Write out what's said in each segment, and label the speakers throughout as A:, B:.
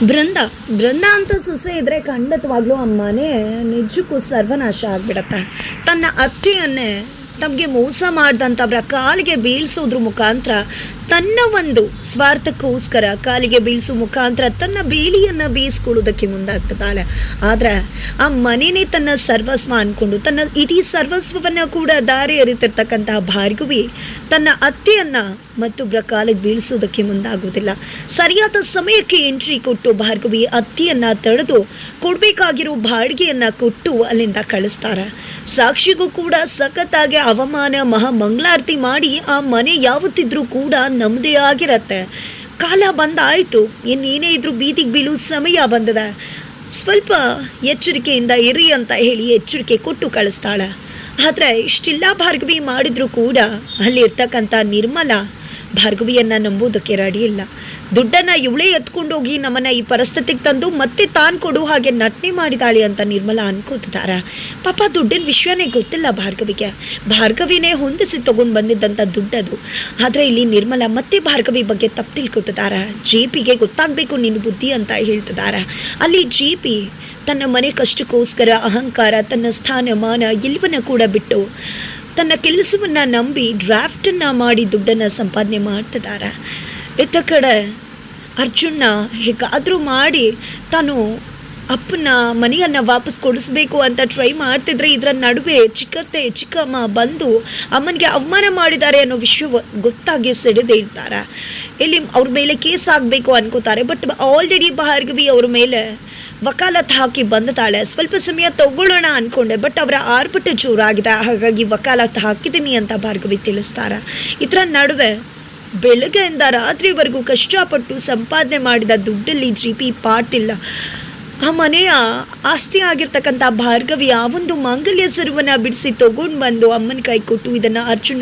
A: ಬೃಂದ ಬೃಂದ ಅಂತ ಸೊಸೆ ಇದ್ರೆ ಖಂಡಿತವಾಗ್ಲೂ ಆ ಮನೆ ನಿಜಕ್ಕೂ ಸರ್ವನಾಶ ಆಗ್ಬಿಡತ್ತೆ. ತನ್ನ ಅತ್ತೆಯನ್ನೇ ತಮಗೆ ಮೋಸ ಮಾಡಿದಂಥವ್ರ ಕಾಲಿಗೆ ಬೀಳ್ಸೋದ್ರ ಮುಖಾಂತರ ತನ್ನ ಒಂದು ಸ್ವಾರ್ಥಕ್ಕೋಸ್ಕರ ಕಾಲಿಗೆ ಬೀಳ್ಸೋ ಮುಖಾಂತರ ತನ್ನ ಬೇಲಿಯನ್ನು ಬೀಸ್ಕೊಳ್ಳೋದಕ್ಕೆ ಮುಂದಾಗ್ತಿದ್ದಾಳೆ. ಆದರೆ ಆ ಮನೆಯೇ ತನ್ನ ಸರ್ವಸ್ವ ಅಂದ್ಕೊಂಡು ತನ್ನ ಇಡೀ ಸರ್ವಸ್ವವನ್ನು ಕೂಡ ದಾರಿ ಎರಿತಿರ್ತಕ್ಕಂತಹ ಭಾರ್ಗವಿ ತನ್ನ ಅತ್ತೆಯನ್ನು ಮತ್ತೊಬ್ಬರ ಕಾಲಿಗೆ ಬೀಳಿಸೋದಕ್ಕೆ ಮುಂದಾಗೋದಿಲ್ಲ. ಸರಿಯಾದ ಸಮಯಕ್ಕೆ ಎಂಟ್ರಿ ಕೊಟ್ಟು ಭಾರ್ಗವಿ ಅತ್ತಿಯನ್ನ ತಡೆದು ಕೊಡಬೇಕಾಗಿರೋ ಬಾಡಿಗೆಯನ್ನ ಕೊಟ್ಟು ಅಲ್ಲಿಂದ ಕಳಿಸ್ತಾರೆ. ಸಾಕ್ಷಿಗೂ ಕೂಡ ಸಖತ್ತಾಗಿ ಅವಮಾನ ಮಂಗಳಾರತಿ ಮಾಡಿ ಆ ಮನೆ ಯಾವತ್ತಿದ್ರೂ ಕೂಡ ನಮ್ಮದೇ ಆಗಿರತ್ತೆ. ಕಾಲ ಬಂದಾಯಿತು, ಇನ್ನೇನೇ ಇದ್ರೂ ಬೀದಿಗೆ ಬೀಳೋ ಸಮಯ ಬಂದದ, ಸ್ವಲ್ಪ ಎಚ್ಚರಿಕೆಯಿಂದ ಇರಿ ಅಂತ ಹೇಳಿ ಎಚ್ಚರಿಕೆ ಕೊಟ್ಟು ಕಳಿಸ್ತಾಳೆ. ಆದರೆ ಇಷ್ಟೆಲ್ಲ ಭಾರ್ಗವಿ ಮಾಡಿದ್ರು ಕೂಡ ಅಲ್ಲಿರ್ತಕ್ಕಂಥ ನಿರ್ಮಲಾ ಭಾರ್ಗವಿಯನ್ನು ನಂಬೋದಕ್ಕೆ ರೆಡಿ ಇಲ್ಲ. ದುಡ್ಡನ್ನು ಇವಳೇ ಎತ್ಕೊಂಡೋಗಿ ನಮ್ಮನ್ನು ಈ ಪರಿಸ್ಥಿತಿಗೆ ತಂದು ಮತ್ತೆ ತಾನು ಕೊಡೋ ಹಾಗೆ ನಟನೆ ಮಾಡಿದಾಳೆ ಅಂತ ನಿರ್ಮಲಾ ಅನ್ಕೋತಿದ್ದಾರೆ. ಪಾಪ ದುಡ್ಡಿನ ವಿಷಯನೇ ಗೊತ್ತಿಲ್ಲ ಭಾರ್ಗವಿಗೆ. ಭಾರ್ಗವಿನೇ ಹೊಂದಿಸಿ ತೊಗೊಂಡು ಬಂದಿದ್ದಂಥ ದುಡ್ಡದು. ಆದರೆ ಇಲ್ಲಿ ನಿರ್ಮಲಾ ಮತ್ತೆ ಭಾರ್ಗವಿ ಬಗ್ಗೆ ತಪ್ಪು ತಿಳ್ಕೊತಿದ್ದಾರೆ. ಜೆ.ಪಿಗೆ ಗೊತ್ತಾಗಬೇಕು ನಿನ್ನ ಬುದ್ಧಿ ಅಂತ ಹೇಳ್ತಿದ್ದಾರೆ. ಅಲ್ಲಿ ಜೆ.ಪಿ ತನ್ನ ಮನೆ ಕಷ್ಟಕ್ಕೋಸ್ಕರ ಅಹಂಕಾರ, ತನ್ನ ಸ್ಥಾನಮಾನ ಎಲ್ಲವನ್ನ ಕೂಡ ಬಿಟ್ಟು ತನ್ನ ಕೆಲಸವನ್ನು ನಂಬಿ ಡ್ರಾಫ್ಟನ್ನು ಮಾಡಿ ದುಡ್ಡನ್ನು ಸಂಪಾದನೆ ಮಾಡ್ತಿದ್ದಾರೆ. ಇತ್ತ ಕಡೆ ಅರ್ಜುನ್ನ ಹೇಗಾದರೂ ಮಾಡಿ ತಾನು ಅಪ್ಪನ ಮನೆಯನ್ನು ವಾಪಸ್ ಕೊಡಿಸ್ಬೇಕು ಅಂತ ಟ್ರೈ ಮಾಡ್ತಿದ್ರೆ ಇದರ ನಡುವೆ ಚಿಕ್ಕಮ್ಮ ಬಂದು ಅಮ್ಮನಿಗೆ ಅವಮಾನ ಮಾಡಿದ್ದಾರೆ ಅನ್ನೋ ವಿಷಯ ಗೊತ್ತಾಗಿ ಸಿಡಿದೇ ಇರ್ತಾರೆ. ಇಲ್ಲಿ ಅವ್ರ ಮೇಲೆ ಕೇಸ್ ಆಗಬೇಕು ಅನ್ಕೋತಾರೆ. ಬಟ್ ಆಲ್ರೆಡಿ ಭಾರ್ಗವಿ ಅವ್ರ ಮೇಲೆ ವಕಾಲತ್ ಹಾಕಿ ಬಂದತಾಳೆ. ಸ್ವಲ್ಪ ಸಮಯ ತಗೊಳ್ಳೋಣ ಅನ್ಕೊಂಡೆ, ಬಟ್ ಅವರ ಆರ್ಭಟ ಜೋರಾಗಿದೆ, ಹಾಗಾಗಿ ವಕಾಲತ್ ಹಾಕಿದ್ದೀನಿ ಅಂತ ಭಾರ್ಗವಿ ತಿಳಿಸ್ತಾರೆ. ಇದರ ನಡುವೆ ಬೆಳಗ್ಗೆಯಿಂದ ರಾತ್ರಿವರೆಗೂ ಕಷ್ಟಪಟ್ಟು ಸಂಪಾದನೆ ಮಾಡಿದ ದುಡ್ಡಲ್ಲಿ ಜೆ.ಪಿ ಪಾಟಿಲ್ಲ. ಆ ಮನೆಯ ಆಸ್ತಿ ಆಗಿರ್ತಕ್ಕಂಥ ಭಾರ್ಗವಿ ಆ ಒಂದು ಮಾಂಗಲ್ಯ ಸರವನ್ನು ಬಿಡಿಸಿ ತಗೊಂಡು ಬಂದು ಅಮ್ಮನ ಕೈ ಕೊಟ್ಟು ಇದನ್ನು ಅರ್ಜುನ್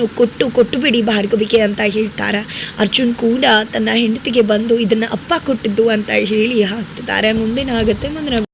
A: ಕೊಟ್ಟು ಬಿಡಿ ಭಾರ್ಗವಿಗೆ ಅಂತ ಹೇಳ್ತಾರೆ. ಅರ್ಜುನ್ ಕೂಡ ತನ್ನ ಹೆಂಡತಿಗೆ ಬಂದು ಇದನ್ನು ಅಪ್ಪ ಕೊಟ್ಟಿದ್ದು ಅಂತ ಹೇಳಿ ಹಾಕ್ತಿದ್ದಾರೆ. ಮುಂದಿನ ಆಗುತ್ತೆ ಮುಂದಿನ